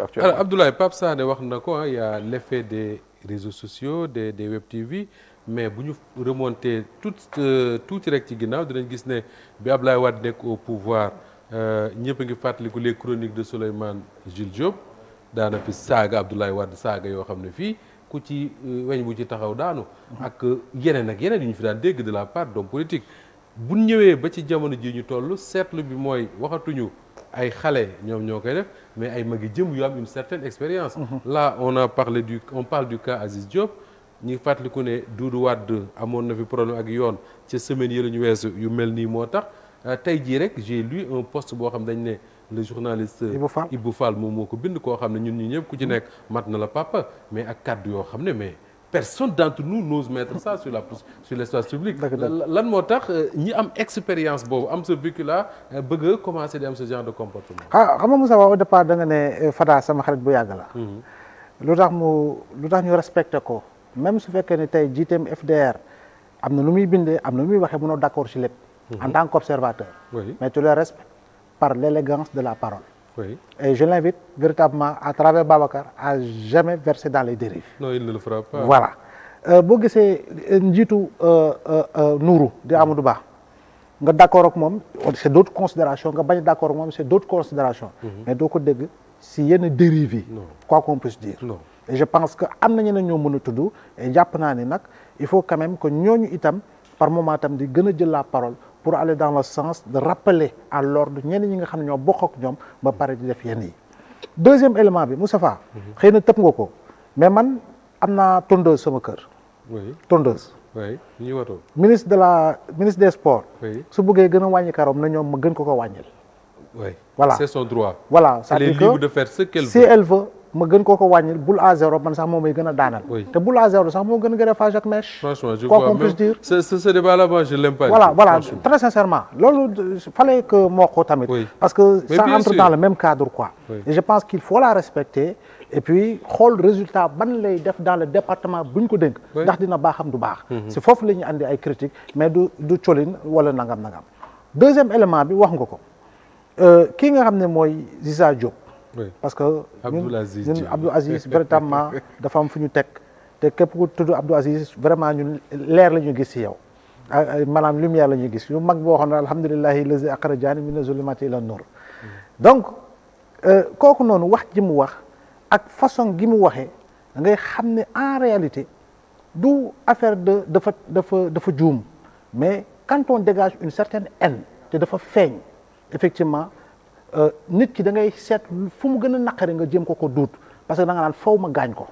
actuellement. Alors Abdoulaye, Pape Sané wax na ko il y a l'effet des réseaux sociaux des web TV mais bu ñu remonter tuuti rek ci ginnaaw dinañ gis ne bi Abdoulaye Wade nekk au pouvoir ñëpp a ngi fàttaliku les chroniques de Souleymane Jules Diop daana fi saaga Abdoulaye Wade saaga yoo xam ne fii ku ci weñ bu ci taxaw daanu. ak yeneen ak yeneen yu ñu fi daan dégg de la part d'hommes politiques bu ñëwee ba ci jamono ji ñu toll seetlu bi mooy waxatuñu ay xale ñoom ñoo koy def mais ay magi jëm yu am une certaine expérience. Là on parle du cas Aziz Diop ñi fàttaliku ne Doudou Wade amoon na fi problème ak yoon ci semaine yi la ñu weesu yu mel nii moo tax tey jii rek j'ai lu un post boo xam dañ ne le journaliste Ibou Fall moom moo ko bind koo xam ne ñun ñi ñëpp ku ci nekk mat na la papa mais ak kàddu yoo xam ne mais personne d'entre nous n'ose mettre ça sur l'espace public. lan moo tax ñi am expérience boobu am ce vécu là bëgg a commencer di am ce genre de comportement. xam nga Moussa au départ da nga ne Fada sama xarit bu yàgg la. lu tax ñu respecté ko même su fekkee ne tey jiiteem FDR am na lu muy bindee am na lu muy waxee mënoo d'accord ci lépp. en tant qu'observateur. mais tu le respectes par l'élégance de la parole. Oui. Et je l'invite véritablement à travers Babacar à jamais verser dans les dérives. Non, il ne le fera pas. Voilà. boo gisee njiitu Nourou di Amadou Ba nga d'accord ak moom c'est d'autres considérations nga bañ d'accord ak moom c'est d'autres considérations. mais doo ko dégg si yenn dérives yi. quoi qu'on puisse dire. Non. Et je pense que am na ñeneen ñoo mën a tudd et jàpp naa ni nag il faut quand même que ñooñu itam par moment itam di gën a jël la parole. pour aller dans le sens de rappeler à l'ordre ñenn ñi nga xam ne ñoo bokk ak ñoom ba pare di def yenn yi. deuxième élément bi Moustapha xëy na tëb nga ko mais man am naa tondeuse sama kër. oui tondeuse. oui ñuy watoo. ministre des sports. oui su bëggee gën a wàññi karoom na ñoom ma gën ko wàññil. oui voilà c'est son droit. voilà elle est libre de faire ce qu'elle veut. si elle veut ma gën ko wàññil boule à zéro man sax moom may gën a daanal. te boule à zéro sax moo gën a greffage ak mèche. franchement je quoi vois qu'on puisse dire. ce débat là moi je l'aime pas. voilà très sincèrement loolu fallait que moo ko tamit. parce que ça entre dans le même cadre quoi. et je pense qu'il faut la respecter et puis xool résultat ban lay def dans le département bu ñu ko dénk. ndax dina baaxam du baax. c'est foofu la ñuy andi ay critiques mais du colin wala nangam. deuxième élément bi wax nga ko kii nga xam ne mooy Ziza Diop. parce que ñun Abdou Aziz véritablement dafa am fu ñu teg te képp ku tudd Abdou Aziz vraiment ñun leer la ñu gis ci yow maanaam lumière la ñuy gis ñu mag boo xam ne alhamdulillahi lazi akhrajani mina zulumati ila nur donc kooku noonu wax ji mu wax ak façon gi mu waxee da ngay xam ne en réalité du affaire dafa juum mais quand on dégage une certaine haine te dafa feeñ effectivement nit ki da ngay seet fu mu gën a naqari nga jéem ko duut parce que da nga naan faw ma gaañ ko.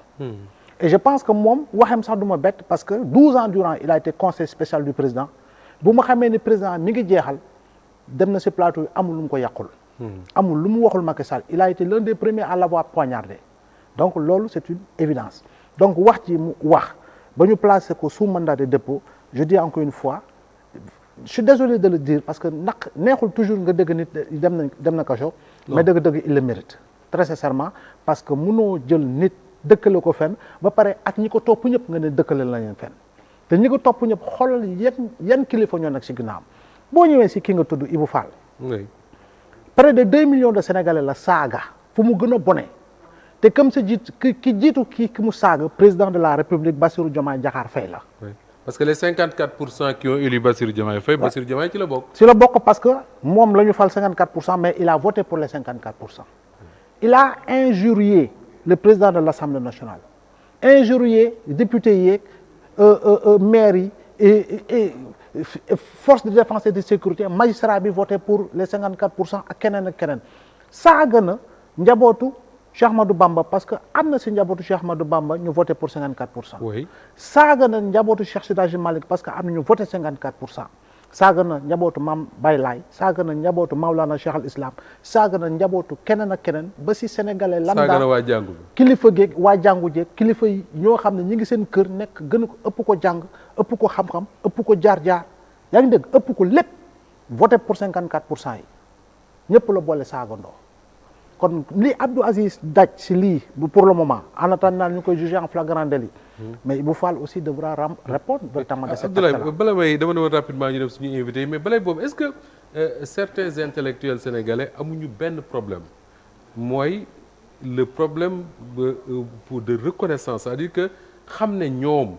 et je pense que moom waxem sax du ma bett parce que 12 ans durant il a été conseiller spécial du président bu ma xamee ne président mi ngi jeexal dem na ci plateau yi amul lu mu ko yàqul. amul lu mu waxul Macky Sall il a été l'un des premiers à l'avoir poignardé donc loolu c'est une évidence donc wax ci mu wax ba ñu placer ko sous mandat de dépôt je dis encore une fois. je suis désolé de le dire parce que neexul toujours nga dégg nit dem na kaso mais dëgg-dëgg il le mérite très sincèrement parce que mënoo jël nit dëkkale ko fenn ba pare ak ñi ko topp ñëpp nga ne dëkkale la leen fenn te ñi ko topp ñëpp xoolal yan kilifa ñoo nag ci ginnaaw boo ñëwee ci ki nga tudd Ibou Fall. près de 2 millions de Sénégalais la saaga fu mu gën a bone te comme sa ki jiitu ki mu saaga président de la République Bassirou Diomaye Diakhar Faye la. parce que les 54% qui ont élu Bassirou Diomaye Faye. Bassirou Diomaye ci la bokk. ci la bokk parce que moom la ñu fal 54% mais il a voté pour les 54%. il a injurié le président de l'Assemblée nationale injurié député yeeg maire yi et force de défense et de sécurité magistrat bi voté pour les 54% ak keneen saaga na njabootu Cheikh Ahmadou Bamba parce que am na si njabootu Cheikh Ahmadou Bamba ñu voté pour 54%. oui saaga na njabootu Cheikh Seydi Hadji Malick parce que am na ñu voté 54%. saaga na njabootu Mame Baye Laye saaga na njabootu Maulana Cheikh al Islam saaga na njabootu keneen ak keneen ba si sénégalais. lambda saaga na waa jàngu bi kilifa geeg waa jàngu jeeg kilifa yi ñoo xam ne ñi ngi seen kër nekk gën ko ëpp ko jàng ëpp ko xam-xam ëpp ko jaar-jaar yaa ngi dégg ëpp ko lépp voté pour 54% yi ñëpp la boole saagandoo. kon li Abdou Aziz daj si lii pour le moment en attendant ñu koy juger en flagrant délit mais Ibou Fall aussi devra répondre véritablement de cette affaire-là. Abdoulaye bala may dama ne woon rapidement ñu dem suñu invité yi mais balay boobu est-ce que certains intellectuels sénégalais amuñu benn problème mooy le problème de reconnaissance, c'est-à-dire que xam ne ñoom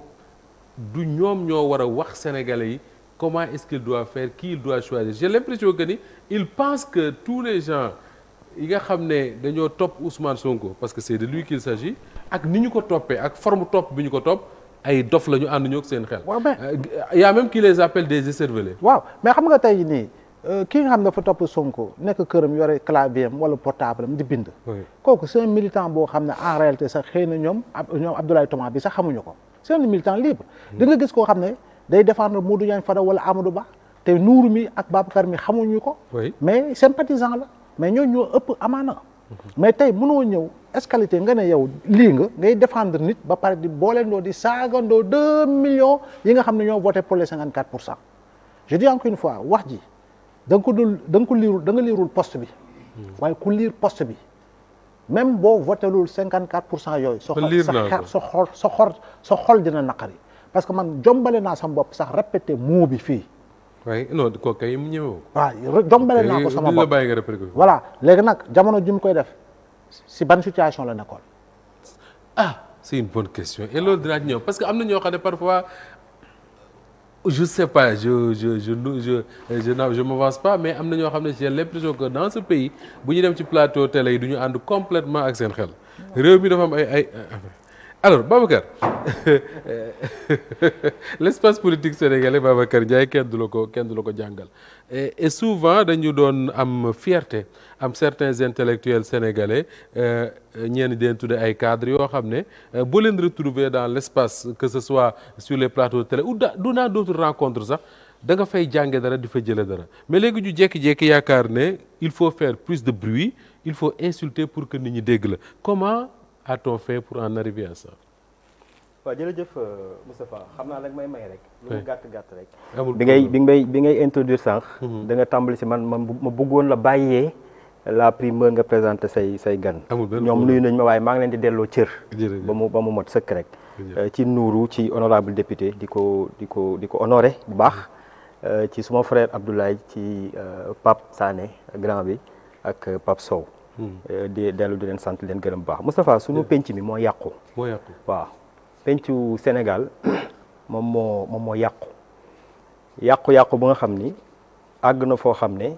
du ñoom ñoo war a wax sénégalais yi comment est-ce qu'il doit faire, qui il doit choisir. J'ai l'impression que ni il pense que tous les gens yi nga xam ne dañoo topp Ousmane Sonko parce que c'est de lui qu'il s'agit ak ni ñu ko toppee ak forme topp bi ñu ko topp ay dof la ñu ànd ñoo ak seen xel. y a même qui les appelle des écervelés. waaw mais xam nga tey nii ki nga xam ne dafa topp Sonko nekk këram yore clavier am wala portable am di bind. kooku c'est un militant boo xam ne en réalité sax xëy na ñoom Abdoulaye Thomas bi sax xamuñu ko c'est un militant libre. di nga gis koo xam ne day défendre Modou Diagne Fada wala Amadou Ba te Nourou mi ak Babacar mi xamuñu ko. mais sympathisant la mais ñooñu ñoo ëpp amaana. mais tey mënoo ñëw escalité nga ne yow lii nga ngay défendre nit ba pare di booleendoo di saagandoo 2 millions yi nga xam ne ñoo voté pour les 54%. je dis encore une fois wax ji da nga liirul poste bi. waaye ku liir poste bi même boo voté lul 54% yooyu. sa xol dina naqari parce que man jombale naa sama bopp sax répété mot bi fii. waaye non kooku kay mu ñëwee. waaw jombale naa ko sama bopp voilà léegi nag jamono ji mu koy def si ban situation la nekkoon. c'est une bonne question et loolu dinaa ñëw parce que am na ñoo xam ne parfois je sais pas je m'avance pas mais am na ñoo xam ne j'ai l'impression que dans ce pays bu ñu dem ci plateau télé yi du ñu ànd complètement ak seen xel réew mi dafa am ay alors Babacar l'espace politique sénégalais Babacar Ndiaye kenn du la ko jàngal et souvent dañu doon am fierté am certains intellectuels sénégalais ñenn di leen tudde ay cadres yoo xam ne boo leen retrouver dans l'espace que ce soit sur les plateaux de télé ou dans d'autres rencontres sax da nga fay jànge dara di fa jële dara mais léegi ñu jékki-jékki yaakaar ne il faut faire plus de bruit il faut insulter pour que nit ñi dégg la comment a-t-on fait pour en arriver à ça. waaw jërëjëf Moustapha xam naa nag may rek. lu mu gàtt rek. bi ngay introduire sànq. da nga tàmbali si man ma bëggoon la bàyyee la primeur nga présenter say gan. ñoom nuyu nañ ma waaye maa ngi leen di delloo cër. ba mu mot sëkk rek. ci Nourou ci honorable député di ko honoré bu baax. ci suma frère Abdoulaye ci Pape Sané grand bi ak Pape Sow. di dellu di leen sant leen gërëm bu baax Moustapha sunu penc mi moo yàqu. waaw pencu Sénégal moom moo yàqu bu nga xam ni àgg na foo xam ne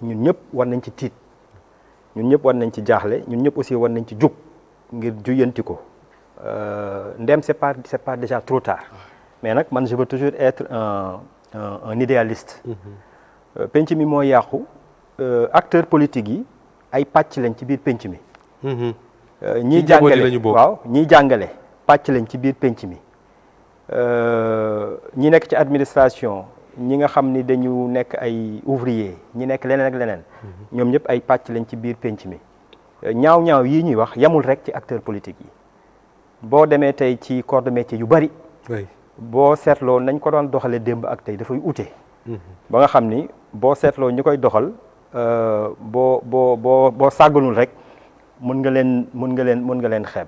ñun ñëpp war nañ ci tiit ñun ñëpp war nañ ci jaaxle ñun ñëpp aussi war nañ ci jug ngir juyanti ko ndem c'est pas déjà trop tard mais nag man je veux toujours être un idéaliste. penc mi moo yàqu acteurs politiques yi. ay pàcc lañ ci biir penc mi. ñiy jàngale waaw ñiy jàngale pàcc lañ ci biir penc mi. ñi nekk ci administration ñi nga xam ni dañu nekk ay ouvrier ñi nekk leneen ak leneen. ñoom ñëpp ay pàcc lañ ci biir penc mi. ñaaw yii ñuy wax yamul rek ci acteurs politiques yi boo demee tey ci corps de métier yu bari. boo seetloo nañ ko doon doxalee démb ak tey dafay ute. ba nga xam ni boo seetloo ñu koy doxal. boo sàgganul rek mën nga leen xeeb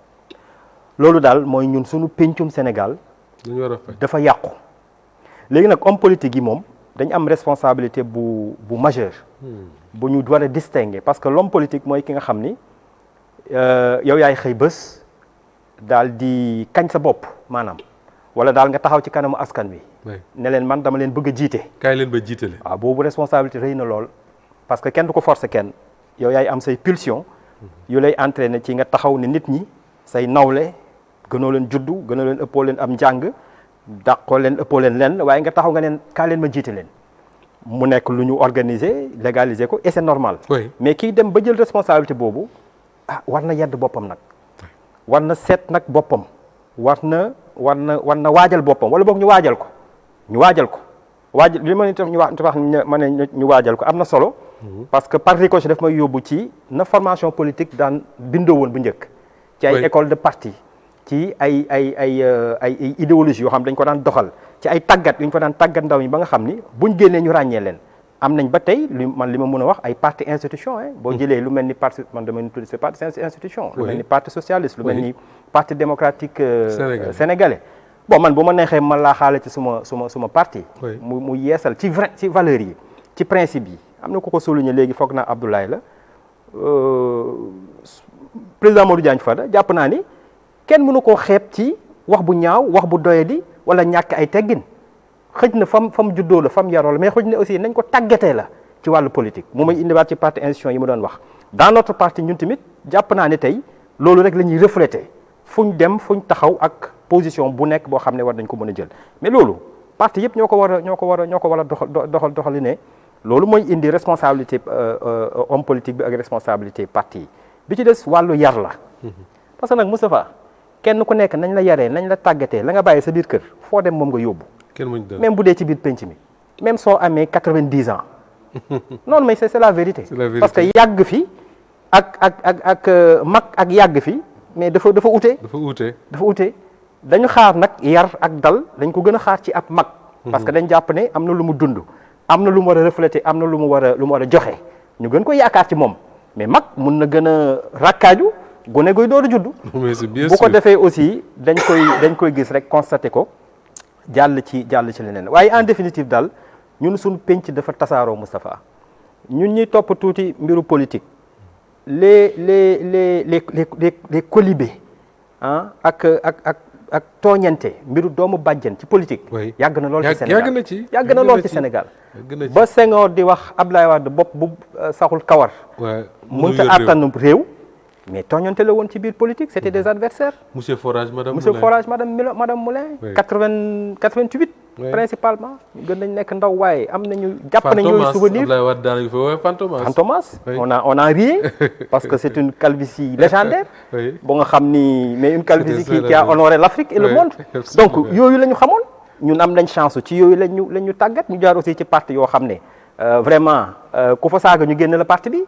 loolu daal mooy ñun suñu pencum Sénégal dafa yàqu léegi nag homme politique yi moom dañ am responsabilité bu majeure bu ñu war a distinguer parce que l'homme politique mooy ki nga xam ni yow yaay xëy bés daal di kañ sa bopp maanaam wala daal nga taxaw ci kanamu askan wi ne leen man dama leen bëgg a jiite kaay leen ba jiite leen waaw boobu responsabilité rëy na lool parce que kenn du ko forcer kenn yow yaay am say pulsion yu lay entraîner ci nga taxaw ne nit ñi say nawle gënoo leen juddu gënoo leen ëppoo leen am njàng dàqoo leen ëppoo leen lenn waaye nga taxaw nga neen kaa leen ma jiite leen mu nekk lu ñu organiser légaliser ko et c'est normal mais kii dem ba jël responsabilité boobu war na yedd boppam nag war na seet nag boppam war na waajal boppam wala boog ñu waajal ko li ma ni tax ñu waajal ko am na solo parce que par ricochet daf may yóbbu ci na formation politique daan bindoo woon bu njëkk ci ay école de parti ci ay idéologie yoo xam dañ ko daan doxal ci ay tàggat yu ñu ko daan tàggat ndaw ñi ba nga xam ni buñ génnee ñu ràññee leen am nañ ba tey li ma mën a wax ay parti institution boo jëlee lu mel ni parti man dama tudd c'est parti institution lu mel ni parti socialiste lu mel ni parti démocratique sénégalais bon man bu ma neexee man laa xaale ci suma parti mu yeesal ci valeurs yi ci principe yi am na ku ko souligné léegi foog naa Abdoulaye la président Modou Diagne Fada jàpp naa ni kenn mënu koo xeeb ci wax bu ñaaw wax bu doyadi wala ñàkk ay teggin xëj na fam juddoo la fam yaroo la mais xëj na aussi nañ ko tàggatee la ci wàllu politique mu may indiwaat ci parti institution yi mu doon wax dans notre parti ñun tamit jàpp naa ne tey loolu rek la ñuy refléter fuñ dem fuñ taxaw ak position bu nekk boo xam ne war nañ ko mën a jël mais loolu parti yëpp ñoo ko war a doxali ne loolu mooy indi responsabilité homme politique bi ak responsabilité parti yi bi ci des wàllu yar la parce que nag Moustapha kenn ku nekk nañ la yaree nañ la tàggatee la nga bàyyi sa biir kër foo dem moom nga yóbbu même bu dee ci biir penc mi même soo amee 90 ans non mais c'est la vérité parce que yàgg fi ak mag ak yàgg fi mais dafa ute dañu xaar nag yar ak dal dañ ko gën a xaar ci ab mag parce que dañ jàpp ne am na lu mu dund am na lu mu war a refléter am na lu mu war a joxe ñu gën ko yaakaar ci moom mais mag mun na gën a rakkaaju gone goy door a judd bu ko defee aussi dañ koy gis rek constaté ko jàll ci leneen waaye en définitive daal ñun suñu penc dafa tasaaroo Moustapha ñun ñuy topp tuuti mbiru politique les colibés ak tooñante mbiru doomu bàjjen ci politique yàgg na lool ci Sénégal ba Senghor di wax Abdoulaye Wade bopp bu saxul kawar mënut a àttan réew mais tooñante la woon ci biir politique c'était des adversaires monsieur Forage madame Moulin 88 principalement gën nañ nekk ndaw waaye am nañu jàpp nañ yooyu souvenir Abdoulaye Wade daanañu fa woowee Fantomas on a ri parce que c'est une calvitie légendaire bu nga xam ni mais une calvitie qui a honoré l'Afrique et le monde donc yooyu la ñu xamoon ñun am nañ chance ci yooyu la ñu tàggat ñu jaar aussi ci parti yoo xam ne vraiment ku fa saaga ñu génn la parti bi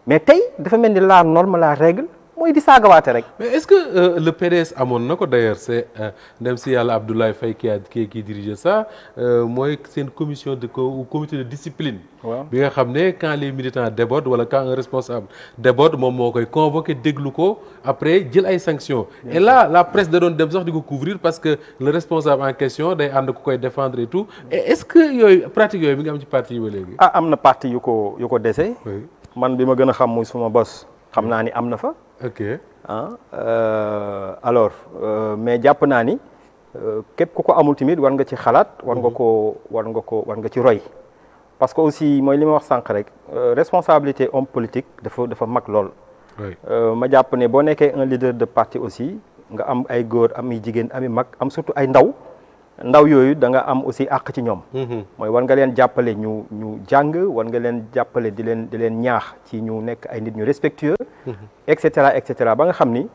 mais tey dafa mel ni la norme la règle mooy di saagawaate rek. mais est-ce que le PDS amoon na ko d'ailleurs c'est ndem si yàlla Abdoulaye Faye qui dirige ça mooy seen commission comité de discipline. bi nga xam ne quand les militants débordent wala quand un responsable déborde moom moo koy convoqué déglu ko après jël ay sanctions. et là la presse da doon dem sax di ko couvrir parce que le responsable en question day ànd ku koy défendre et tout et est-ce que yooyu pratique yooyu mi nga am ci parti yi ba léegi. am na parti yu ko dese. man bi ma gën a xam muy suma bos xam naa ni am na fa. ok alors mais jàpp naa ni képp ku ko amul tamit war nga ci xalaat war nga ci roy parce que aussi mooy li ma wax sànq rek responsabilité homme politique dafa mag lool. ma jàpp ne boo nekkee un leader de parti aussi nga am ay góor am ay jigéen am ay mag am surtout ay ndaw yooyu da nga am aussi àq ci ñoom. mooy war nga leen jàppale ñu jàng war nga leen jàppale di leen ñaax ci ñu nekk ay nit ñu respectueux. et cetera ba nga xam ni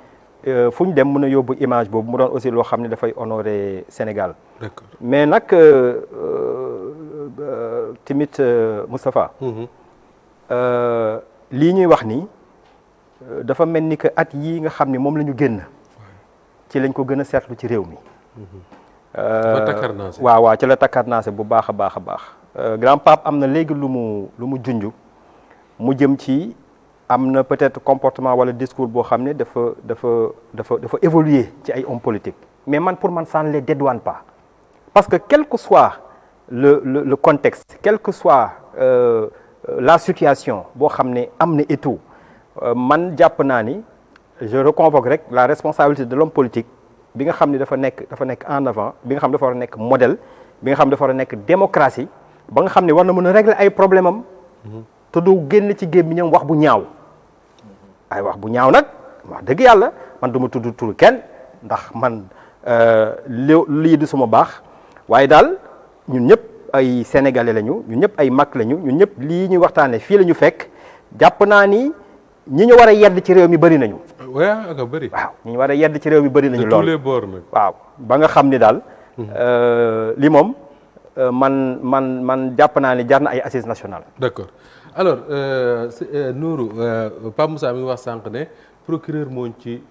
fu ñu dem mën a yóbbu image boobu mu doon aussi loo xam ne dafay honorer Sénégal. D'accord. mais nag tamit Moustapha. lii ñuy wax ni dafa mel ni que at yii nga xam ni moom la ñu génn ci lañ ko gën a seetlu ci réew mi. waaw ci la takkarnaase bu baax a baax grand pape am na léegi lu mu junj mu jëm ci am na peut-être comportement wala discours boo xam ne dafa évoluer ci ay hommes politiques mais pour man ça ne les dédouane pas parce que quel que soit le contexte quelle que soit la situation boo xam ne am na et tout man jàpp naa ni je reconvoque rek la responsabilité de l'homme politique bi nga xam ne dafa nekk en avant bi nga xam ne dafa war a nekk modèle bi nga xam ne dafa war a nekk démocratie ba nga xam ne war na mën a régler ay problème am te du génn ci gémmiñam wax bu ñaaw ay wax bu ñaaw nag wax dëgg yàlla man du ma tudd tur kenn ndax man lii du suma baax waaye daal ñun ñëpp ay sénégalais lañu ñun ñëpp ay mag lañu ñun ñëpp lii ñuy waxtaane fii la ñu fekk jàpp naa ni ñi ñu war a yedd ci réew mi bëri nañu. waaw bëri. waaw ñi ñu war a yedd ci réew mi bëri nañu lool de tous les bords nag. waaw ba nga xam ni daal. li moom man jàpp naa ni jar na ay assises nationales. d'accord alors Nourou Pape Moussa mi ngi wax sànq ne procureur moo ci.